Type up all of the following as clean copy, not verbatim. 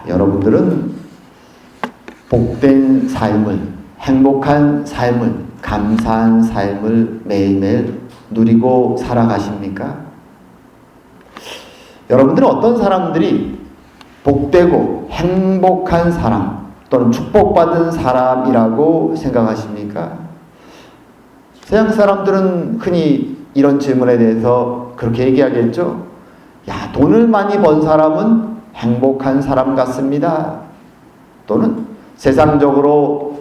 여러분들은 복된 삶을, 행복한 삶을, 감사한 삶을 매일매일 누리고 살아가십니까? 여러분들은 어떤 사람들이 복되고 행복한 사람 또는 축복받은 사람이라고 생각하십니까? 세상 사람들은 흔히 이런 질문에 대해서 그렇게 얘기하겠죠. 야, 돈을 많이 번 사람은 행복한 사람 같습니다. 또는 세상적으로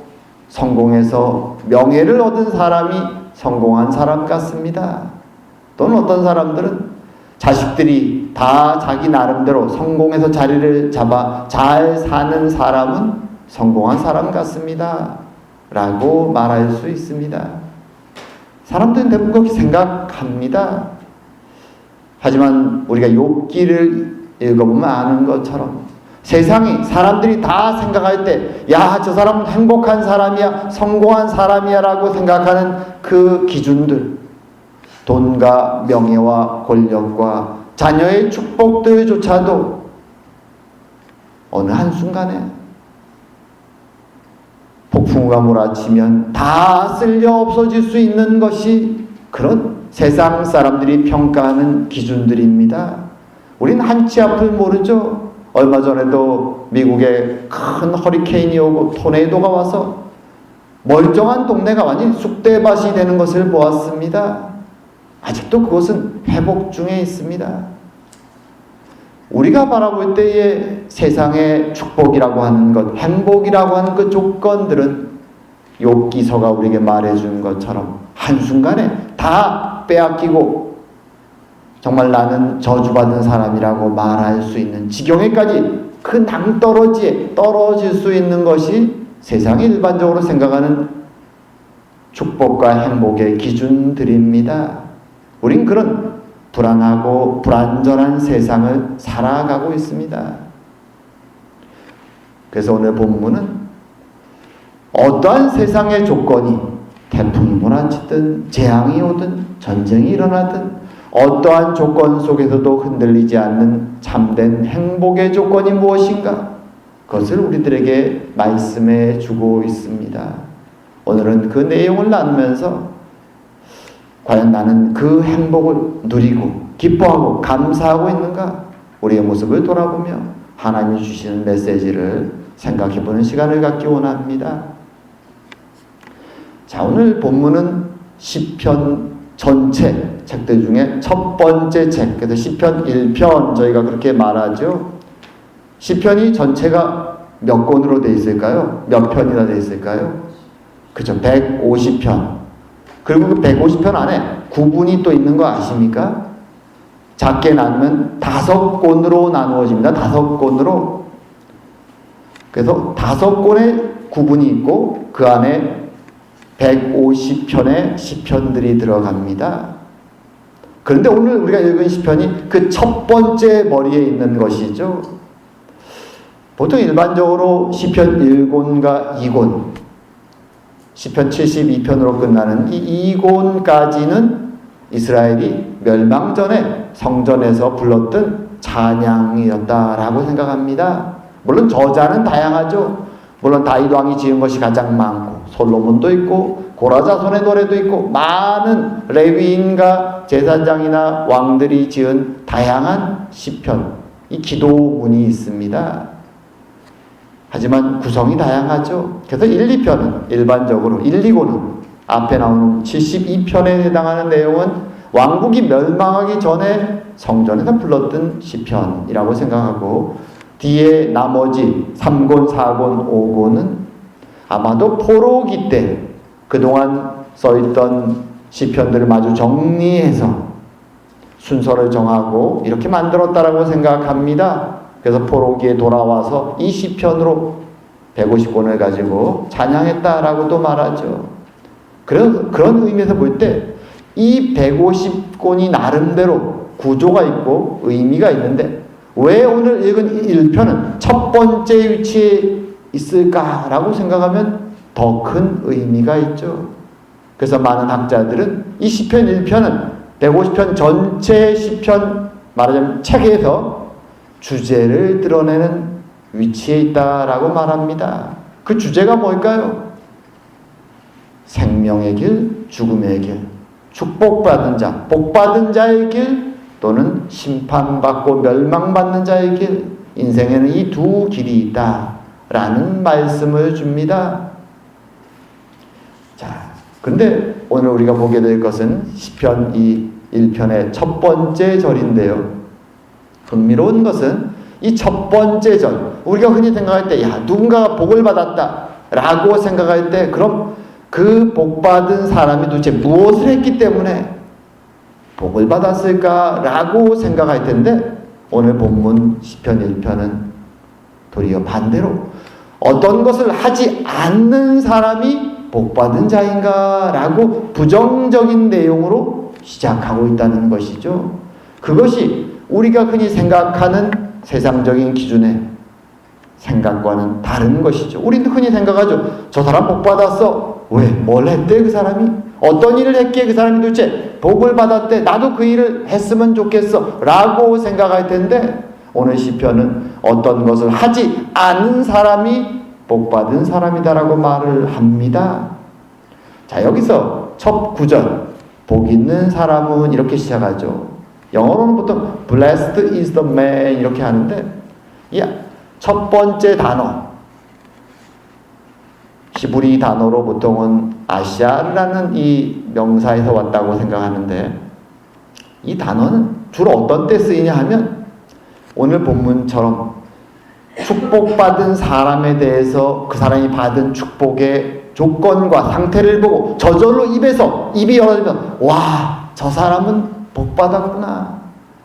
성공해서 명예를 얻은 사람이 성공한 사람 같습니다. 또는 어떤 사람들은 자식들이 다 자기 나름대로 성공해서 자리를 잡아 잘 사는 사람은 성공한 사람 같습니다. 라고 말할 수 있습니다. 사람들은 대부분 그렇게 생각합니다. 하지만 우리가 욥기를 읽어보면 아는 것처럼 세상이 사람들이 다 생각할 때 야, 저 사람은 행복한 사람이야, 성공한 사람이야 라고 생각하는 그 기준들, 돈과 명예와 권력과 자녀의 축복들조차도 어느 한순간에 폭풍우가 몰아치면 다 쓸려 없어질 수 있는 것이 그런 세상 사람들이 평가하는 기준들입니다. 우린 한치 앞을 모르죠. 얼마 전에도 미국에 큰 허리케인이 오고 토네이도가 와서 멀쩡한 동네가 완전히 쑥대밭이 되는 것을 보았습니다. 아직도 그것은 회복 중에 있습니다. 우리가 바라볼 때의 세상의 축복이라고 하는 것, 행복이라고 하는 그 조건들은 욥기서가 우리에게 말해준 것처럼 한순간에 다 빼앗기고 정말 나는 저주받은 사람이라고 말할 수 있는 지경에까지 그 낭떠러지에 떨어질 수 있는 것이 세상이 일반적으로 생각하는 축복과 행복의 기준들입니다. 우린 그런 불안하고 불안전한 세상을 살아가고 있습니다. 그래서 오늘 본문은 어떠한 세상의 조건이 태풍이 몰아치든 재앙이 오든 전쟁이 일어나든 어떠한 조건 속에서도 흔들리지 않는 참된 행복의 조건이 무엇인가? 그것을 우리들에게 말씀해 주고 있습니다. 오늘은 그 내용을 나누면서 과연 나는 그 행복을 누리고 기뻐하고 감사하고 있는가? 우리의 모습을 돌아보며 하나님이 주시는 메시지를 생각해보는 시간을 갖기 원합니다. 자, 오늘 본문은 시편 전체 책들 중에 첫 번째 책, 그래서 시편 1편 저희가 그렇게 말하죠. 시편이 전체가 몇 권으로 되어 있을까요? 몇 편이나 되어 있을까요? 그죠, 150편. 그리고 그 150편 안에 구분이 또 있는 거 아십니까? 작게 나누면 5권으로 나누어집니다. 5권으로. 그래서 5권의 구분이 있고 그 안에 150편의 시편들이 들어갑니다. 그런데 오늘 우리가 읽은 시편이 그 첫 번째 머리에 있는 것이죠. 보통 일반적으로 시편 1권과 2권, 시편 72편으로 끝나는 이 2권까지는 이스라엘이 멸망 전에 성전에서 불렀던 찬양이었다라고 생각합니다. 물론 저자는 다양하죠. 물론 다윗 왕이 지은 것이 가장 많고 솔로몬도 있고 고라자손의 노래도 있고 많은 레위인과 제사장이나 왕들이 지은 다양한 시편, 이 기도문이 있습니다. 하지만 구성이 다양하죠. 그래서 1, 2편은 일반적으로 1, 2권은 앞에 나오는 72편에 해당하는 내용은 왕국이 멸망하기 전에 성전에서 불렀던 시편이라고 생각하고 뒤에 나머지 3권, 4권, 5권은 아마도 포로기 때 그동안 써있던 시편들을 마주 정리해서 순서를 정하고 이렇게 만들었다라고 생각합니다. 그래서 포로기에 돌아와서 이 시편으로 150권을 가지고 찬양했다라고도 말하죠. 그런 의미에서 볼 때 이 150권이 나름대로 구조가 있고 의미가 있는데 왜 오늘 읽은 1편은 첫 번째 위치에 있을까라고 생각하면 더 큰 의미가 있죠. 그래서 많은 학자들은 이 시편 1편은 150편 전체 시편 말하자면 책에서 주제를 드러내는 위치에 있다라고 말합니다. 그 주제가 뭘까요? 생명의 길, 죽음의 길, 축복받은 자, 복받은 자의 길, 또는 심판받고 멸망받는 자의 길, 인생에는 이 두 길이 있다라는 말씀을 줍니다. 자, 근데 오늘 우리가 보게 될 것은 시편 이 1편의 첫 번째 절인데요. 흥미로운 것은 이 첫 번째 절, 우리가 흔히 생각할 때, 야, 누군가가 복을 받았다 라고 생각할 때, 그럼 그 복받은 사람이 도대체 무엇을 했기 때문에 복을 받았을까 라고 생각할 텐데, 오늘 본문 시편 1편은 도리어 반대로 어떤 것을 하지 않는 사람이 복받은 자인가 라고 부정적인 내용으로 시작하고 있다는 것이죠. 그것이 우리가 흔히 생각하는 세상적인 기준의 생각과는 다른 것이죠. 우리도 흔히 생각하죠. 저 사람 복 받았어. 왜? 뭘 했대 그 사람이? 어떤 일을 했기에 그 사람이 도대체 복을 받았대. 나도 그 일을 했으면 좋겠어 라고 생각할 텐데, 오늘 시편은 어떤 것을 하지 않은 사람이 복받은 사람이다라고 말을 합니다. 자, 여기서 첫 구절, 복 있는 사람은 이렇게 시작하죠. 영어로는 보통 blessed is the man 이렇게 하는데, 이 첫 번째 단어, 히브리 단어로 보통은 아샤르라는 이 명사에서 왔다고 생각하는데, 이 단어는 주로 어떤 때 쓰이냐 하면 오늘 본문처럼 축복받은 사람에 대해서 그 사람이 받은 축복의 조건과 상태를 보고 저절로 입이 열어지면, 와, 저 사람은 복받았구나,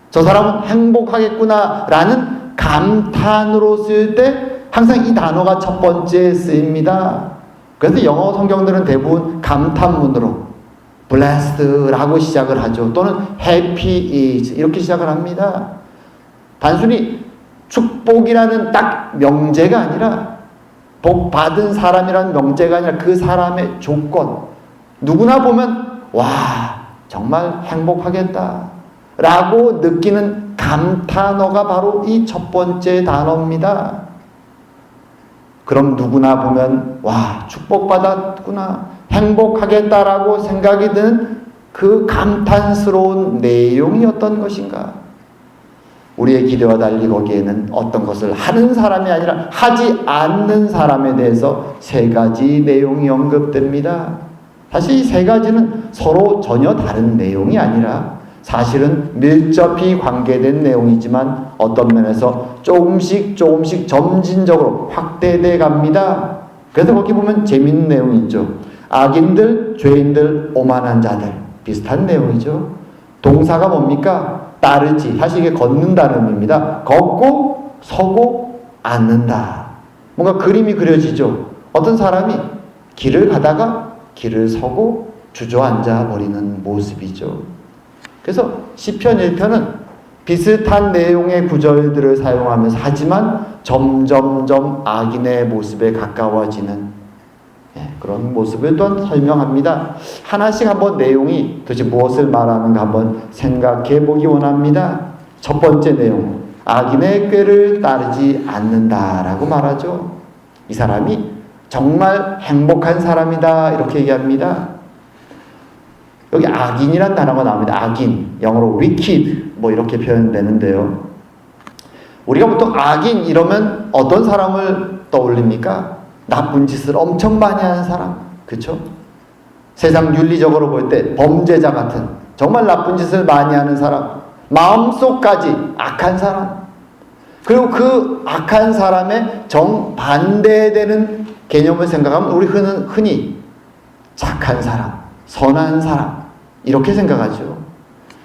저 사람은 행복하겠구나 라는 감탄으로 쓸 때 항상 이 단어가 첫 번째 쓰입니다. 그래서 영어 성경들은 대부분 감탄문으로 blessed라고 시작을 하죠. 또는 happy is 이렇게 시작을 합니다. 단순히 축복이라는 딱 명제가 아니라, 복 받은 사람이라는 명제가 아니라 그 사람의 조건, 누구나 보면 와, 정말 행복하겠다 라고 느끼는 감탄어가 바로 이 첫 번째 단어입니다. 그럼 누구나 보면 와, 축복받았구나, 행복하겠다라고 생각이 드는 그 감탄스러운 내용이 어떤 것인가? 우리의 기대와 달리 거기에는 어떤 것을 하는 사람이 아니라 하지 않는 사람에 대해서 세 가지 내용이 언급됩니다. 사실 이 세 가지는 서로 전혀 다른 내용이 아니라 사실은 밀접히 관계된 내용이지만 어떤 면에서 조금씩 점진적으로 확대돼 갑니다. 그래서 거기 보면 재밌는 내용이 있죠. 악인들, 죄인들, 오만한 자들, 비슷한 내용이죠. 동사가 뭡니까? 따르지. 사실 이게 걷는다는 의미입니다. 걷고 서고 앉는다. 뭔가 그림이 그려지죠. 어떤 사람이 길을 가다가 길을 서고 주저앉아 버리는 모습이죠. 그래서 시편 1편은 비슷한 내용의 구절들을 사용하면서, 하지만 점점점 악인의 모습에 가까워지는 그런 모습을 또한 설명합니다. 하나씩 한번 내용이 도대체 무엇을 말하는가 한번 생각해 보기 원합니다. 첫 번째 내용, 악인의 꾀를 따르지 않는다라고 말하죠. 이 사람이 정말 행복한 사람이다 이렇게 얘기합니다. 여기 악인이란 단어가 나옵니다. 악인, 영어로 wicked 뭐 이렇게 표현되는데요. 우리가 보통 악인 이러면 어떤 사람을 떠올립니까? 나쁜 짓을 엄청 많이 하는 사람, 그렇죠? 세상 윤리적으로 볼 때 범죄자 같은 정말 나쁜 짓을 많이 하는 사람, 마음속까지 악한 사람, 그리고 그 악한 사람의 정반대되는 개념을 생각하면 우리 흔히 착한 사람, 선한 사람 이렇게 생각하죠.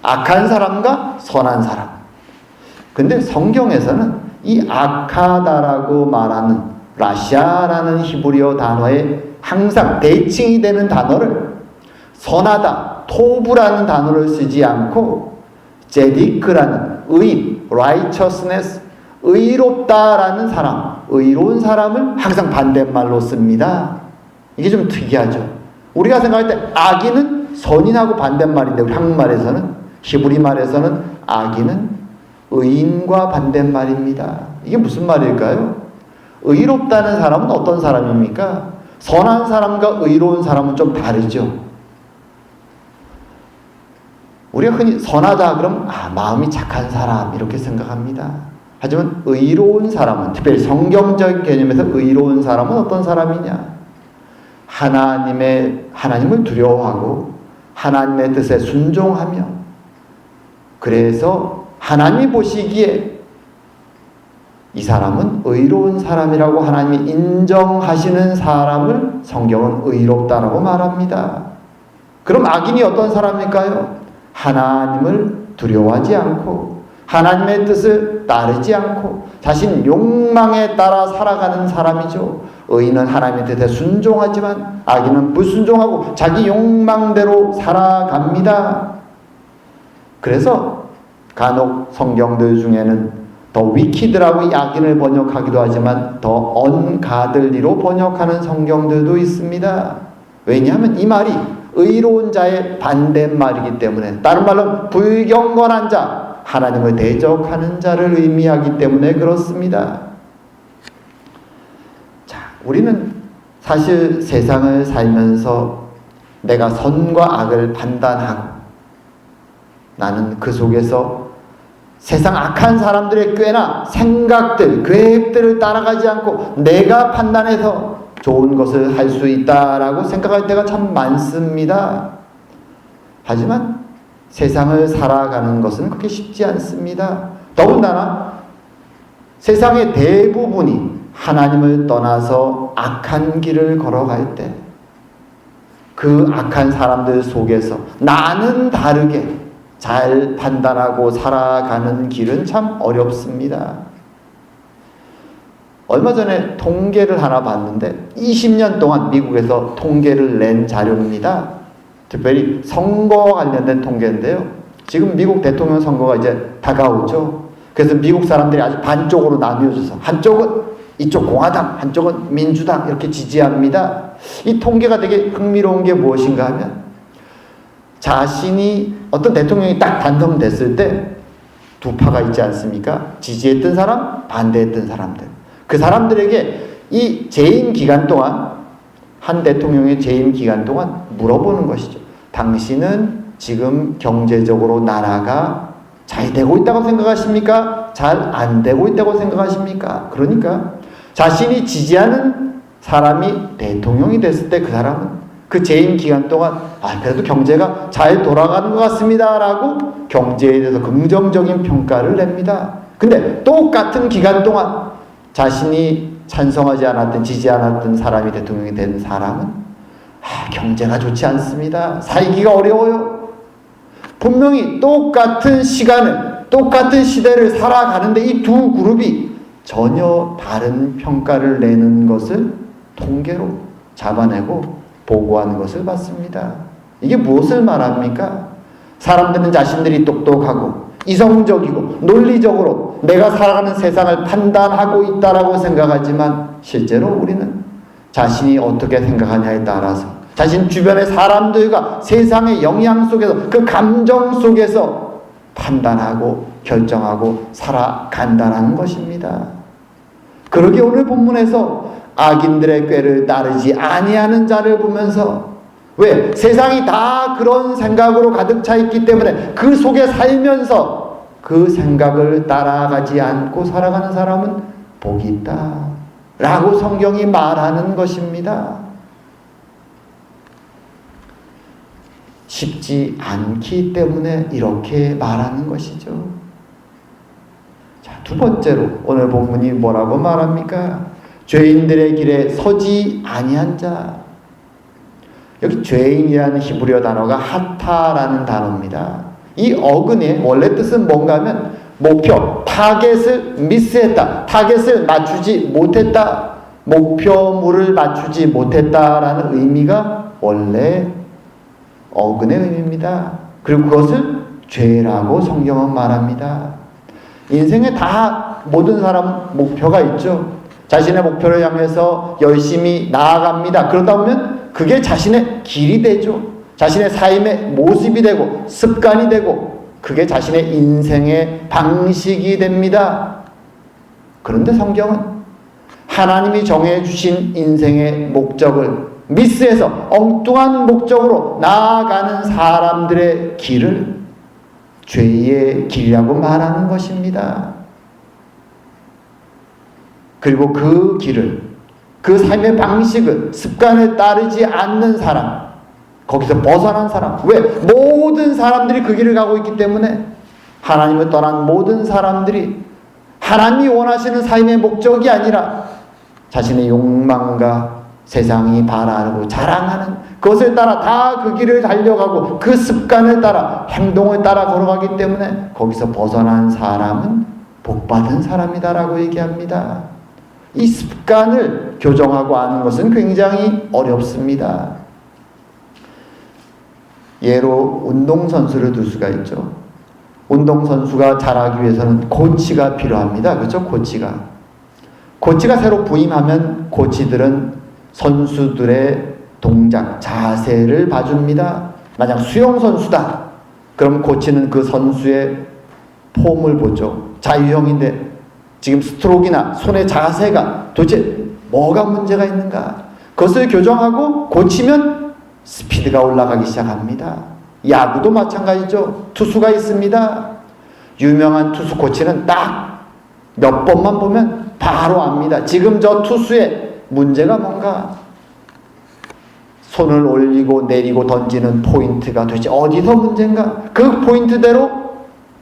악한 사람과 선한 사람. 근데 성경에서는 이 악하다라고 말하는 라샤라는 히브리어 단어에 항상 대칭이 되는 단어를 선하다, 토브라는 단어를 쓰지 않고 제디크라는 의인, righteousness, 의롭다라는 사람, 의로운 사람을 항상 반대말로 씁니다. 이게 좀 특이하죠. 우리가 생각할 때 악인은 선인하고 반대말인데, 우리 한국말에서는, 히브리 말에서는 악인은 의인과 반대말입니다. 이게 무슨 말일까요? 의롭다는 사람은 어떤 사람입니까? 선한 사람과 의로운 사람은 좀 다르죠. 우리가 흔히 선하다 그럼 마음이 착한 사람 이렇게 생각합니다. 하지만 의로운 사람은, 특별히 성경적인 개념에서 의로운 사람은 어떤 사람이냐? 하나님을 두려워하고 하나님의 뜻에 순종하며, 그래서 하나님이 보시기에 이 사람은 의로운 사람이라고 하나님이 인정하시는 사람을 성경은 의롭다라고 말합니다. 그럼 악인이 어떤 사람일까요? 하나님을 두려워하지 않고 하나님의 뜻을 따르지 않고 자신 욕망에 따라 살아가는 사람이죠. 의인은 하나님의 뜻에 순종하지만 악인은 불순종하고 자기 욕망대로 살아갑니다. 그래서 간혹 성경들 중에는 더 위키드라고 이 악인을 번역하기도 하지만 더 언가들리로 번역하는 성경들도 있습니다. 왜냐하면 이 말이 의로운 자의 반대말이기 때문에, 다른 말로 불경건한 자, 하나님을 대적하는 자를 의미하기 때문에 그렇습니다. 자, 우리는 사실 세상을 살면서 내가 선과 악을 판단하고 나는 그 속에서 세상 악한 사람들의 꾀나 생각들, 계획들을 따라가지 않고 내가 판단해서 좋은 것을 할 수 있다라고 생각할 때가 참 많습니다. 하지만 세상을 살아가는 것은 그렇게 쉽지 않습니다. 더군다나 세상의 대부분이 하나님을 떠나서 악한 길을 걸어갈 때 그 악한 사람들 속에서 나는 다르게 잘 판단하고 살아가는 길은 참 어렵습니다. 얼마 전에 통계를 하나 봤는데 20년 동안 미국에서 통계를 낸 자료입니다. 특별히 선거와 관련된 통계인데요. 지금 미국 대통령 선거가 이제 다가오죠. 그래서 미국 사람들이 아주 반쪽으로 나뉘어져서 한쪽은 이쪽 공화당, 한쪽은 민주당 이렇게 지지합니다. 이 통계가 되게 흥미로운 게 무엇인가 하면 자신이 어떤 대통령이 딱 당선됐을 때 두 파가 있지 않습니까? 지지했던 사람, 반대했던 사람들. 그 사람들에게 이 재임 기간 동안, 한 대통령의 재임 기간 동안 물어보는 것이죠. 당신은 지금 경제적으로 나라가 잘 되고 있다고 생각하십니까? 잘 안 되고 있다고 생각하십니까? 그러니까 자신이 지지하는 사람이 대통령이 됐을 때 그 사람은 그 재임 기간 동안 그래도 경제가 잘 돌아가는 것 같습니다 라고 경제에 대해서 긍정적인 평가를 냅니다. 근데 똑같은 기간 동안 자신이 찬성하지 않았던, 지지 않았던 사람이 대통령이 된 사람은 경제가 좋지 않습니다. 살기가 어려워요. 분명히 똑같은 시간을, 똑같은 시대를 살아가는데 이 두 그룹이 전혀 다른 평가를 내는 것을 통계로 잡아내고 보고하는 것을 봤습니다. 이게 무엇을 말합니까? 사람들은 자신들이 똑똑하고 이성적이고 논리적으로 내가 살아가는 세상을 판단하고 있다라고 생각하지만 실제로 우리는 자신이 어떻게 생각하냐에 따라서 자신 주변의 사람들과 세상의 영향 속에서 그 감정 속에서 판단하고 결정하고 살아간다는 것입니다. 그러기에 오늘 본문에서 악인들의 꾀를 따르지 아니하는 자를 보면서, 왜? 세상이 다 그런 생각으로 가득 차 있기 때문에 그 속에 살면서 그 생각을 따라가지 않고 살아가는 사람은 복이 있다 라고 성경이 말하는 것입니다. 쉽지 않기 때문에 이렇게 말하는 것이죠. 자, 두 번째로 오늘 본문이 뭐라고 말합니까? 죄인들의 길에 서지 아니한 자. 여기 죄인이라는 히브리어 단어가 하타라는 단어입니다. 이 어근의 원래 뜻은 뭔가 하면 목표, 타겟을 미스했다, 타겟을 맞추지 못했다, 목표물을 맞추지 못했다라는 의미가 원래 어근의 의미입니다. 그리고 그것을 죄라고 성경은 말합니다. 인생에 다 모든 사람은 목표가 있죠. 자신의 목표를 향해서 열심히 나아갑니다. 그러다 보면 그게 자신의 길이 되죠. 자신의 삶의 모습이 되고 습관이 되고 그게 자신의 인생의 방식이 됩니다. 그런데 성경은 하나님이 정해주신 인생의 목적을 미스해서 엉뚱한 목적으로 나아가는 사람들의 길을 죄의 길이라고 말하는 것입니다. 그리고 그 길을, 그 삶의 방식을, 습관을 따르지 않는 사람, 거기서 벗어난 사람. 왜? 모든 사람들이 그 길을 가고 있기 때문에 하나님을 떠난 모든 사람들이 하나님이 원하시는 삶의 목적이 아니라 자신의 욕망과 세상이 바라고 자랑하는 그것을 따라 다 그 길을 달려가고 그 습관을 따라 행동을 따라 걸어가기 때문에 거기서 벗어난 사람은 복받은 사람이다라고 얘기합니다. 이 습관을 교정하고 아는 것은 굉장히 어렵습니다. 예로 운동선수를 들 수가 있죠. 운동선수가 잘하기 위해서는 코치가 필요합니다. 그렇죠? 코치가 새로 부임하면 코치들은 선수들의 동작, 자세를 봐줍니다. 만약 수영선수다. 그럼 코치는 그 선수의 폼을 보죠. 자유형인데 지금 스트로크나 손의 자세가 도대체 뭐가 문제가 있는가? 그것을 교정하고 고치면 스피드가 올라가기 시작합니다. 야구도 마찬가지죠. 투수가 있습니다. 유명한 투수 코치는 딱 몇 번만 보면 바로 압니다. 지금 저 투수의 문제가 뭔가, 손을 올리고 내리고 던지는 포인트가 도대체 어디서 문제인가? 그 포인트대로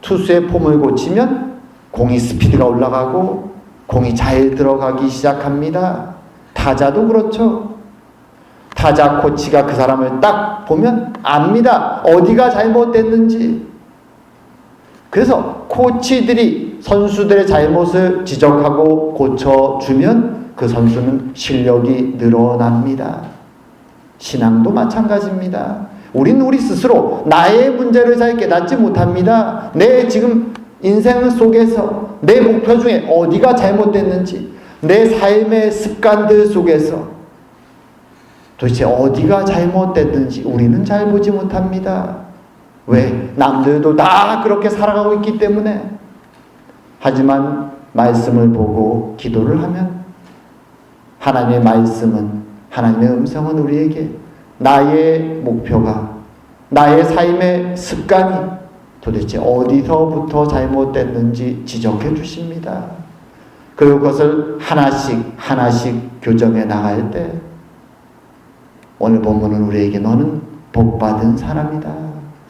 투수의 폼을 고치면 공이 스피드가 올라가고 공이 잘 들어가기 시작합니다. 타자도 그렇죠. 타자 코치가 그 사람을 딱 보면 압니다. 어디가 잘못됐는지. 그래서 코치들이 선수들의 잘못을 지적하고 고쳐주면 그 선수는 실력이 늘어납니다. 신앙도 마찬가지입니다. 우린 우리 스스로 나의 문제를 잘 깨닫지 못합니다. 내 지금 인생 속에서 내 목표 중에 어디가 잘못됐는지, 내 삶의 습관들 속에서 도대체 어디가 잘못됐는지 우리는 잘 보지 못합니다. 왜? 남들도 다 그렇게 살아가고 있기 때문에. 하지만 말씀을 보고 기도를 하면 하나님의 말씀은, 하나님의 음성은 우리에게 나의 목표가, 나의 삶의 습관이 도대체 어디서부터 잘못됐는지 지적해 주십니다. 그리고 그것을 하나씩 하나씩 교정해 나갈 때 오늘 본문은 우리에게 너는 복받은 사람이다,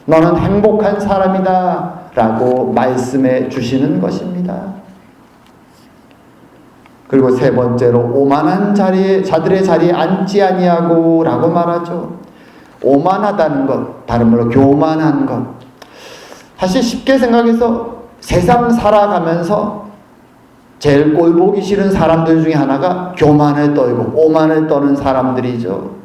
너는 행복한 사람이다 라고 말씀해 주시는 것입니다. 그리고 세 번째로 오만한 자들의 자리에 앉지 아니하고 라고 말하죠. 오만하다는 것, 다른 말로 교만한 것. 사실 쉽게 생각해서 세상 살아가면서 제일 꼴보기 싫은 사람들 중에 하나가 교만을 떨고 오만을 떠는 사람들이죠.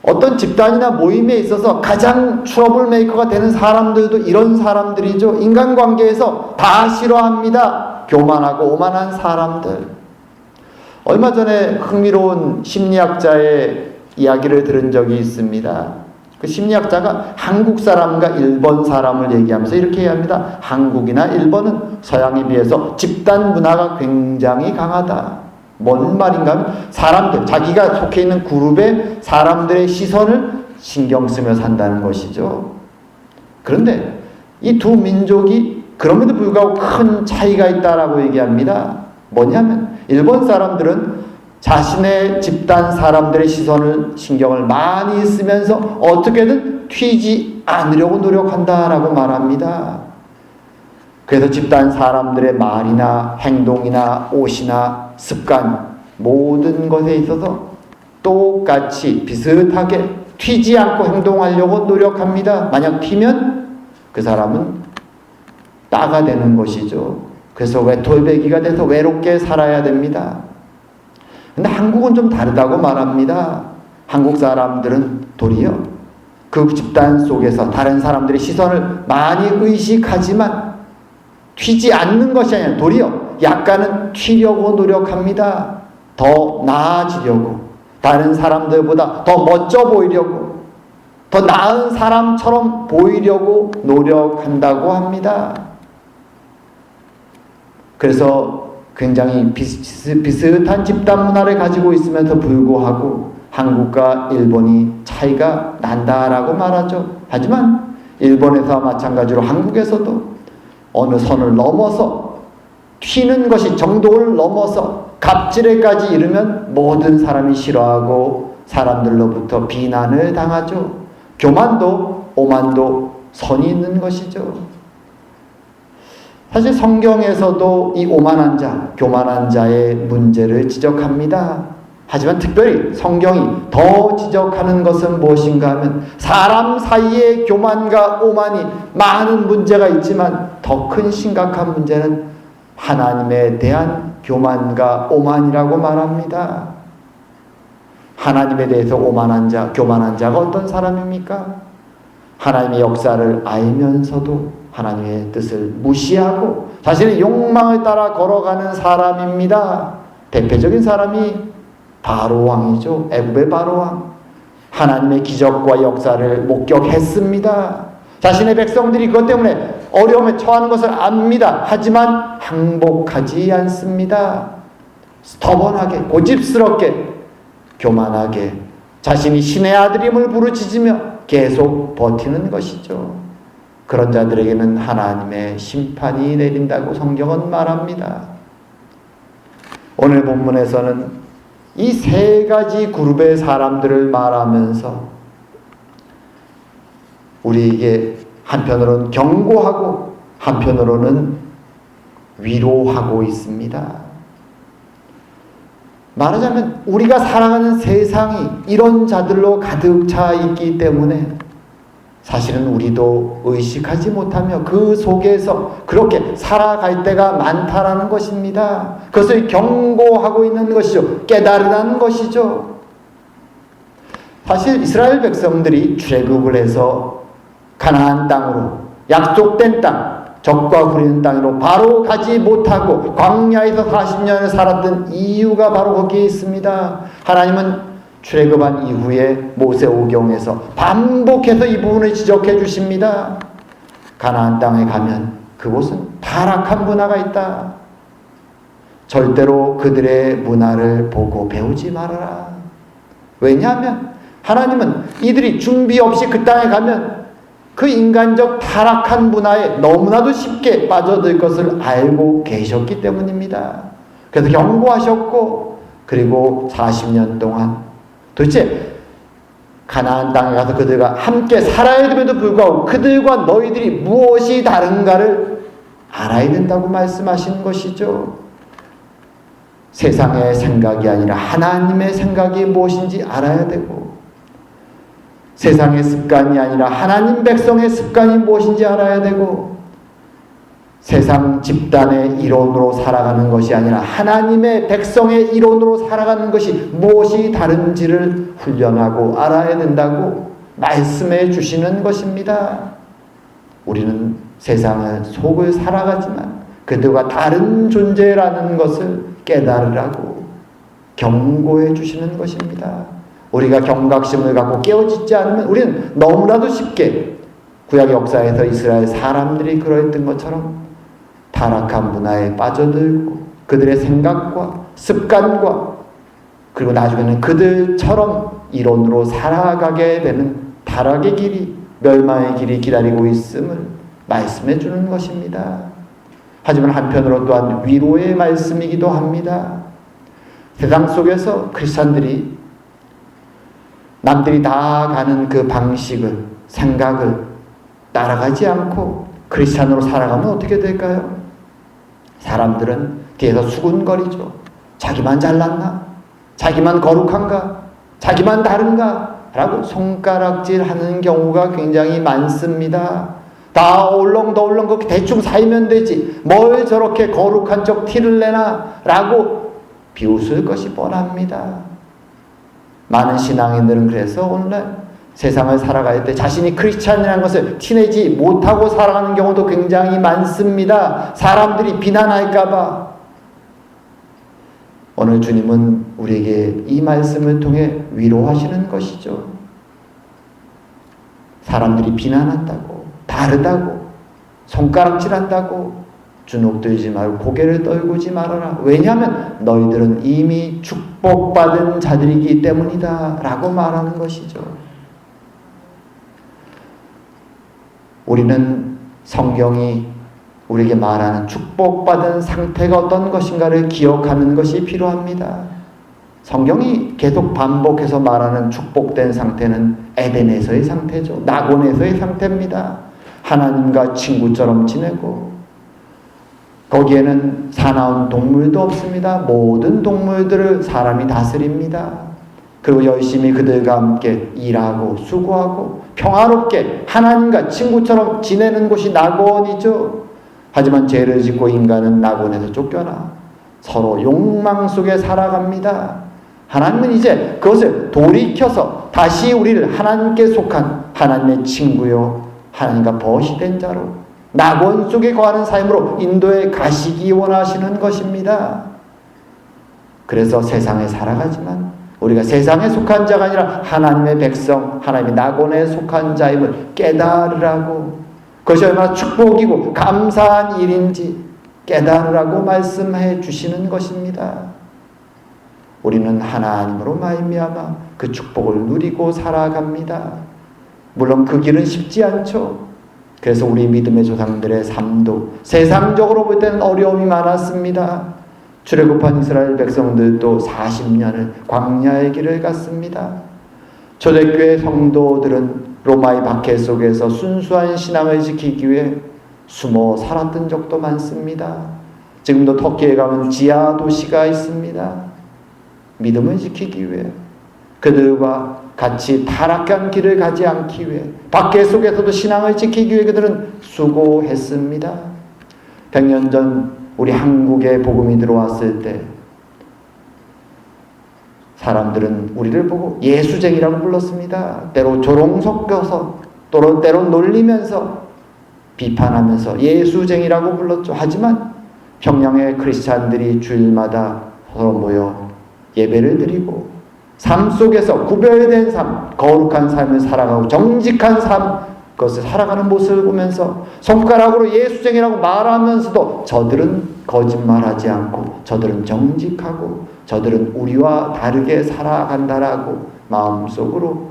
어떤 집단이나 모임에 있어서 가장 트러블 메이커가 되는 사람들도 이런 사람들이죠. 인간관계에서 다 싫어합니다. 교만하고 오만한 사람들. 얼마 전에 흥미로운 심리학자의 이야기를 들은 적이 있습니다. 그 심리학자가 한국 사람과 일본 사람을 얘기하면서 이렇게 얘기합니다. 한국이나 일본은 서양에 비해서 집단 문화가 굉장히 강하다. 뭔 말인가 하면 사람들, 자기가 속해 있는 그룹의 사람들의 시선을 신경 쓰며 산다는 것이죠. 그런데 이 두 민족이 그럼에도 불구하고 큰 차이가 있다라고 얘기합니다. 뭐냐면 일본 사람들은 자신의 집단 사람들의 신경을 많이 쓰면서 어떻게든 튀지 않으려고 노력한다라고 말합니다. 그래서 집단 사람들의 말이나 행동이나 옷이나 습관, 모든 것에 있어서 똑같이 비슷하게 튀지 않고 행동하려고 노력합니다. 만약 튀면 그 사람은 따가 되는 것이죠. 그래서 외톨배기가 돼서 외롭게 살아야 됩니다. 근데 한국은 좀 다르다고 말합니다. 한국 사람들은 도리어 그 집단 속에서 다른 사람들의 시선을 많이 의식하지만 튀지 않는 것이 아니라 도리어 약간은 튀려고 노력합니다. 더 나아지려고, 다른 사람들보다 더 멋져 보이려고, 더 나은 사람처럼 보이려고 노력한다고 합니다. 그래서 굉장히 비슷한 집단 문화를 가지고 있음에도 불구하고 한국과 일본이 차이가 난다라고 말하죠. 하지만 일본에서와 마찬가지로 한국에서도 어느 선을 넘어서 튀는 것이 정도를 넘어서 갑질에까지 이르면 모든 사람이 싫어하고 사람들로부터 비난을 당하죠. 교만도 오만도 선이 있는 것이죠. 사실 성경에서도 이 오만한 자, 교만한 자의 문제를 지적합니다. 하지만 특별히 성경이 더 지적하는 것은 무엇인가 하면 사람 사이에 교만과 오만이 많은 문제가 있지만 더 큰 심각한 문제는 하나님에 대한 교만과 오만이라고 말합니다. 하나님에 대해서 오만한 자, 교만한 자가 어떤 사람입니까? 하나님의 역사를 알면서도 하나님의 뜻을 무시하고 자신의 욕망을 따라 걸어가는 사람입니다. 대표적인 사람이 바로 왕이죠. 애굽의 바로 왕. 하나님의 기적과 역사를 목격했습니다. 자신의 백성들이 그것 때문에 어려움에 처하는 것을 압니다. 하지만 항복하지 않습니다. 스터번하게, 고집스럽게, 교만하게 자신이 신의 아들임을 부르짖으며 계속 버티는 것이죠. 그런 자들에게는 하나님의 심판이 내린다고 성경은 말합니다. 오늘 본문에서는 이 세 가지 그룹의 사람들을 말하면서 우리에게 한편으로는 경고하고 한편으로는 위로하고 있습니다. 말하자면 우리가 살아가는 세상이 이런 자들로 가득 차 있기 때문에 사실은 우리도 의식하지 못하며 그 속에서 그렇게 살아갈 때가 많다라는 것입니다. 그것을 경고하고 있는 것이죠. 깨달으라는 것이죠. 사실 이스라엘 백성들이 출애굽을 해서 가나안 땅으로, 약속된 땅, 적과 구리는 땅으로 바로 가지 못하고 광야에서 40년을 살았던 이유가 바로 거기에 있습니다. 하나님은 출애굽한 이후에 모세오경에서 반복해서 이 부분을 지적해 주십니다. 가나안 땅에 가면 그곳은 타락한 문화가 있다. 절대로 그들의 문화를 보고 배우지 말아라. 왜냐하면 하나님은 이들이 준비 없이 그 땅에 가면 그 인간적 타락한 문화에 너무나도 쉽게 빠져들 것을 알고 계셨기 때문입니다. 그래서 경고하셨고, 그리고 40년 동안 도대체 가나안 땅에 가서 그들과 함께 살아야 됨에도 불구하고 그들과 너희들이 무엇이 다른가를 알아야 된다고 말씀하시는 것이죠. 세상의 생각이 아니라 하나님의 생각이 무엇인지 알아야 되고, 세상의 습관이 아니라 하나님 백성의 습관이 무엇인지 알아야 되고, 세상 집단의 이론으로 살아가는 것이 아니라 하나님의 백성의 이론으로 살아가는 것이 무엇이 다른지를 훈련하고 알아야 된다고 말씀해 주시는 것입니다. 우리는 세상을 속을 살아가지만 그들과 다른 존재라는 것을 깨달으라고 경고해 주시는 것입니다. 우리가 경각심을 갖고 깨어짓지 않으면 우리는 너무나도 쉽게 구약 역사에서 이스라엘 사람들이 그러했던 것처럼 타락한 문화에 빠져들고 그들의 생각과 습관과 그리고 나중에는 그들처럼 이론으로 살아가게 되는 타락의 길이, 멸망의 길이 기다리고 있음을 말씀해 주는 것입니다. 하지만 한편으로 또한 위로의 말씀이기도 합니다. 세상 속에서 크리스찬들이 남들이 다 가는 그 방식을, 생각을 따라가지 않고 크리스찬으로 살아가면 어떻게 될까요? 사람들은 뒤에서 수군거리죠. 자기만 잘났나? 자기만 거룩한가? 자기만 다른가? 라고 손가락질하는 경우가 굉장히 많습니다. 다 얼렁더얼렁 그렇게 대충 살면 되지 뭘 저렇게 거룩한 척 티를 내나? 라고 비웃을 것이 뻔합니다. 많은 신앙인들은 그래서 오늘날 세상을 살아갈 때 자신이 크리스찬이라는 것을 티내지 못하고 살아가는 경우도 굉장히 많습니다. 사람들이 비난할까봐. 오늘 주님은 우리에게 이 말씀을 통해 위로하시는 것이죠. 사람들이 비난한다고, 다르다고, 손가락질한다고, 주눅들지 말고 고개를 떨구지 말아라. 왜냐하면 너희들은 이미 축복받은 자들이기 때문이다 라고 말하는 것이죠. 우리는 성경이 우리에게 말하는 축복받은 상태가 어떤 것인가를 기억하는 것이 필요합니다. 성경이 계속 반복해서 말하는 축복된 상태는 에덴에서의 상태죠. 낙원에서의 상태입니다. 하나님과 친구처럼 지내고 거기에는 사나운 동물도 없습니다. 모든 동물들을 사람이 다스립니다. 그리고 열심히 그들과 함께 일하고 수고하고 평화롭게 하나님과 친구처럼 지내는 곳이 낙원이죠. 하지만 죄를 짓고 인간은 낙원에서 쫓겨나 서로 욕망 속에 살아갑니다. 하나님은 이제 그것을 돌이켜서 다시 우리를 하나님께 속한 하나님의 친구요 하나님과 벗이된 자로 낙원 속에 거하는 삶으로 인도에 가시기 원하시는 것입니다. 그래서 세상에 살아가지만 우리가 세상에 속한 자가 아니라 하나님의 백성, 하나님의 낙원에 속한 자임을 깨달으라고, 그것이 얼마나 축복이고 감사한 일인지 깨달으라고 말씀해 주시는 것입니다. 우리는 하나님으로 말미암아 그 축복을 누리고 살아갑니다. 물론 그 길은 쉽지 않죠. 그래서 우리 믿음의 조상들의 삶도 세상적으로 볼 때는 어려움이 많았습니다. 출애굽한 이스라엘 백성들도 40년을 광야의 길을 갔습니다. 초대교회 성도들은 로마의 박해 속에서 순수한 신앙을 지키기 위해 숨어 살았던 적도 많습니다. 지금도 터키에 가면 지하 도시가 있습니다. 믿음을 지키기 위해 그들과 같이 타락한 길을 가지 않기 위해 박해 속에서도 신앙을 지키기 위해 그들은 수고했습니다. 100년 전 우리 한국에 복음이 들어왔을 때 사람들은 우리를 보고 예수쟁이라고 불렀습니다. 때로 조롱 섞여서 때로 놀리면서 비판하면서 예수쟁이라고 불렀죠. 하지만 평양의 크리스찬들이 주일마다 서로 모여 예배를 드리고 삶 속에서 구별된 삶, 거룩한 삶을 살아가고 정직한 삶, 그것을 살아가는 모습을 보면서 손가락으로 예수쟁이라고 말하면서도 저들은 거짓말하지 않고 저들은 정직하고 저들은 우리와 다르게 살아간다라고 마음속으로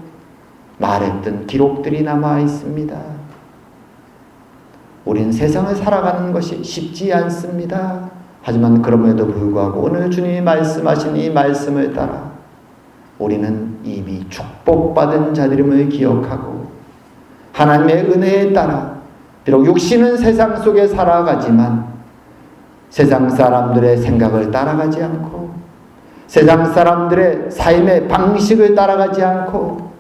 말했던 기록들이 남아 있습니다. 우리는 세상을 살아가는 것이 쉽지 않습니다. 하지만 그럼에도 불구하고 오늘 주님이 말씀하신 이 말씀을 따라 우리는 이미 축복받은 자들임을 기억하고 하나님의 은혜에 따라 비록 육신은 세상 속에 살아가지만 세상 사람들의 생각을 따라가지 않고 세상 사람들의 삶의 방식을 따라가지 않고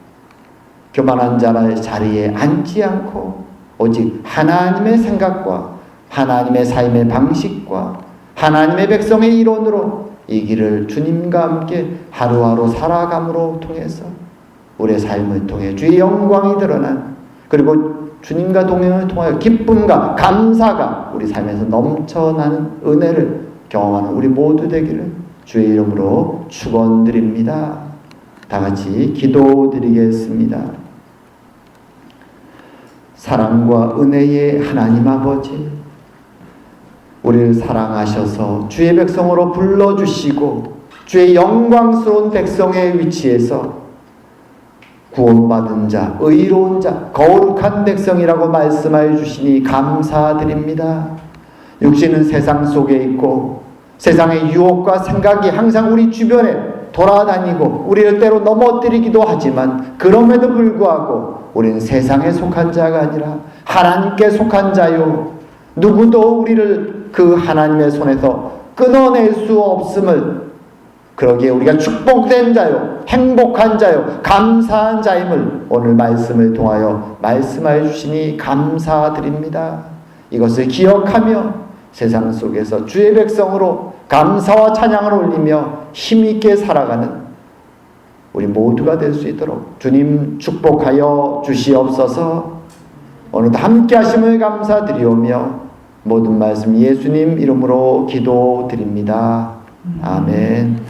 교만한 자의 자리에 앉지 않고 오직 하나님의 생각과 하나님의 삶의 방식과 하나님의 백성의 이론으로 이 길을 주님과 함께 하루하루 살아감으로 통해서 우리의 삶을 통해 주의 영광이 드러난, 그리고 주님과 동행을 통하여 기쁨과 감사가 우리 삶에서 넘쳐나는 은혜를 경험하는 우리 모두 되기를 주의 이름으로 축원드립니다. 다 같이 기도드리겠습니다. 사랑과 은혜의 하나님 아버지, 우리를 사랑하셔서 주의 백성으로 불러주시고 주의 영광스러운 백성의 위치에서 구원받은 자, 의로운 자, 거룩한 백성이라고 말씀하여 주시니 감사드립니다. 육신은 세상 속에 있고 세상의 유혹과 생각이 항상 우리 주변에 돌아다니고 우리를 때로 넘어뜨리기도 하지만 그럼에도 불구하고 우리는 세상에 속한 자가 아니라 하나님께 속한 자요, 누구도 우리를 그 하나님의 손에서 끊어낼 수 없음을, 그러기에 우리가 축복된 자요, 행복한 자요, 감사한 자임을 오늘 말씀을 통하여 말씀하여 주시니 감사드립니다. 이것을 기억하며 세상 속에서 주의 백성으로 감사와 찬양을 올리며 힘있게 살아가는 우리 모두가 될 수 있도록 주님 축복하여 주시옵소서. 오늘도 함께 하심을 감사드리오며 모든 말씀 예수님 이름으로 기도드립니다. 아멘.